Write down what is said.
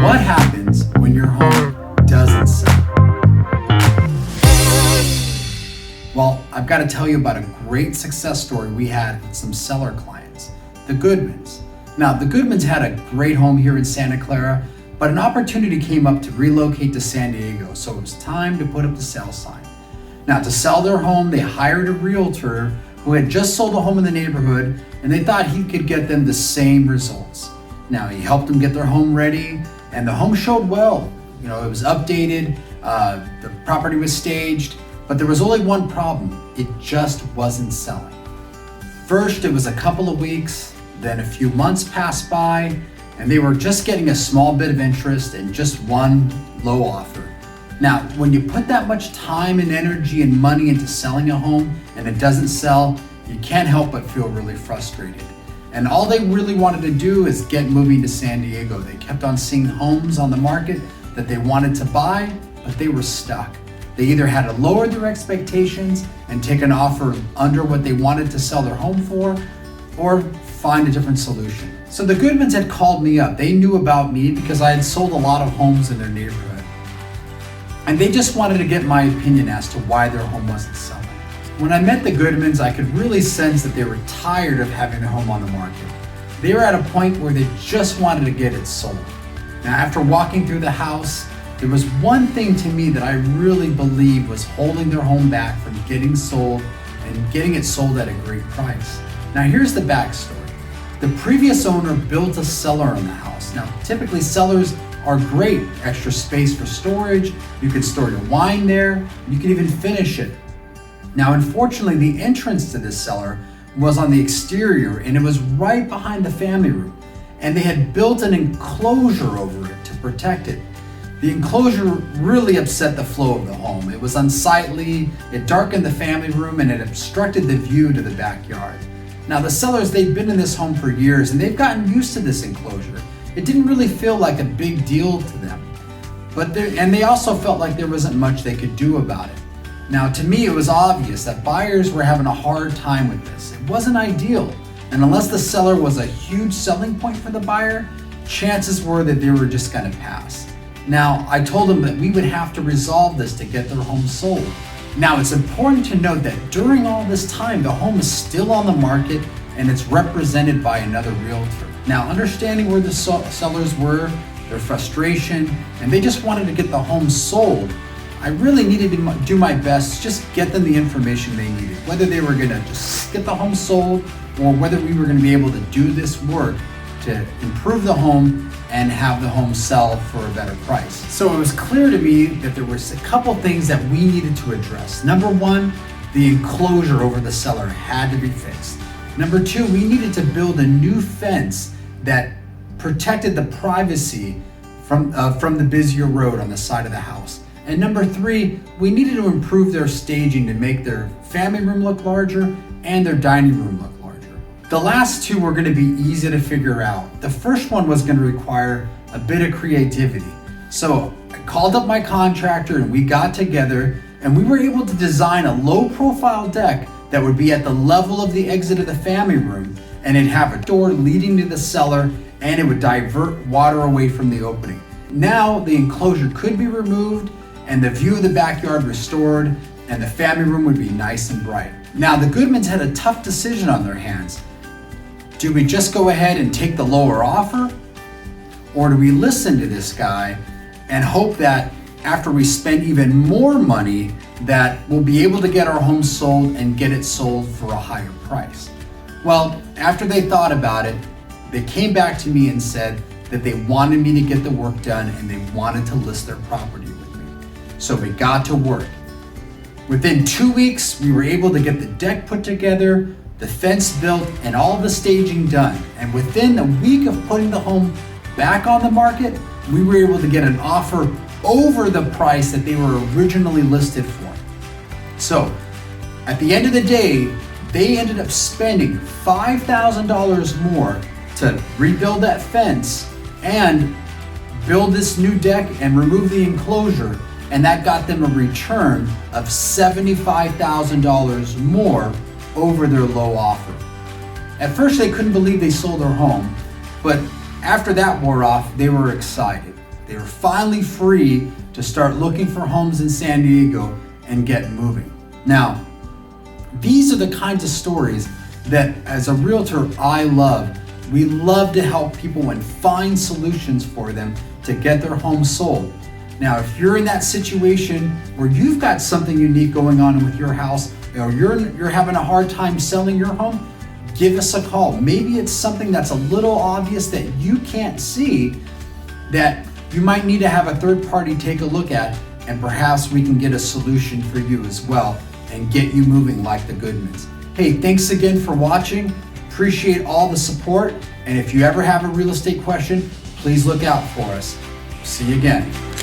What happens when your home doesn't sell? Well, I've got to tell you about a great success story we had with some seller clients, the Goodmans. Now, the Goodmans had a great home here in Santa Clara, but an opportunity came up to relocate to San Diego, so it was time to put up the sale sign. Now, to sell their home, they hired a realtor who had just sold a home in the neighborhood, and they thought he could get them the same results. Now, he helped them get their home ready, and the home showed well. You know, it was updated, the property was staged, but there was only one problem. It just wasn't selling. First, it was a couple of weeks, then a few months passed by, and they were just getting a small bit of interest and just one low offer. Now, when you put that much time and energy and money into selling a home and it doesn't sell, you can't help but feel really frustrated. And all they really wanted to do is get moving to San Diego. They kept on seeing homes on the market that they wanted to buy, but they were stuck. They either had to lower their expectations and take an offer under what they wanted to sell their home for, or find a different solution. So the Goodmans had called me up. They knew about me because I had sold a lot of homes in their neighborhood. And they just wanted to get my opinion as to why their home wasn't selling. When I met the Goodmans, I could really sense that they were tired of having a home on the market. They were at a point where they just wanted to get it sold. Now, after walking through the house, there was one thing to me that I really believed was holding their home back from getting sold and getting it sold at a great price. Now, here's the backstory. The previous owner built a cellar in the house. Now, typically sellers are great, extra space for storage. You can store your wine there. You can even finish it. Now, unfortunately, the entrance to this cellar was on the exterior and it was right behind the family room. And they had built an enclosure over it to protect it. The enclosure really upset the flow of the home. It was unsightly, it darkened the family room, and it obstructed the view to the backyard. Now, the sellers, they've been in this home for years and they've gotten used to this enclosure. It didn't really feel like a big deal to them. And they also felt like there wasn't much they could do about it. Now, to me, it was obvious that buyers were having a hard time with this. It wasn't ideal. And unless the seller was a huge selling point for the buyer, chances were that they were just going to pass. Now, I told them that we would have to resolve this to get their home sold. Now, it's important to note that during all this time, the home is still on the market and it's represented by another realtor. Now, understanding where the sellers were, their frustration, and they just wanted to get the home sold, I really needed to do my best to just get them the information they needed, whether they were gonna just get the home sold or whether we were gonna be able to do this work to improve the home and have the home sell for a better price. So it was clear to me that there was a couple things that we needed to address. Number one, the enclosure over the cellar had to be fixed. Number two, we needed to build a new fence that protected the privacy from the busier road on the side of the house. And number three, we needed to improve their staging to make their family room look larger and their dining room look larger. The last two were going to be easy to figure out. The first one was going to require a bit of creativity. So I called up my contractor and we got together and we were able to design a low profile deck that would be at the level of the exit of the family room, and it'd have a door leading to the cellar and it would divert water away from the opening. Now the enclosure could be removed and the view of the backyard restored and the family room would be nice and bright. Now the Goodmans had a tough decision on their hands. Do we just go ahead and take the lower offer? Or do we listen to this guy and hope that after we spend even more money that we'll be able to get our home sold and get it sold for a higher price? Well, after they thought about it, they came back to me and said that they wanted me to get the work done and they wanted to list their property with me. So we got to work. Within 2 weeks, we were able to get the deck put together, the fence built, and all the staging done. And within a week of putting the home back on the market, we were able to get an offer over the price that they were originally listed for. So, at the end of the day, they ended up spending $5,000 more to rebuild that fence and build this new deck and remove the enclosure, and that got them a return of $75,000 more over their low offer. At first, they couldn't believe they sold their home, but after that wore off, they were excited. They were finally free to start looking for homes in San Diego and get moving. Now, these are the kinds of stories that as a realtor I love. We love to help people and find solutions for them to get their home sold. Now, if you're in that situation where you've got something unique going on with your house, or you're having a hard time selling your home, give us a call. Maybe it's something that's a little obvious that you can't see that you might need to have a third party take a look at, and perhaps we can get a solution for you as well and get you moving like the Goodmans. Hey, thanks again for watching. Appreciate all the support. And if you ever have a real estate question, please look out for us. See you again.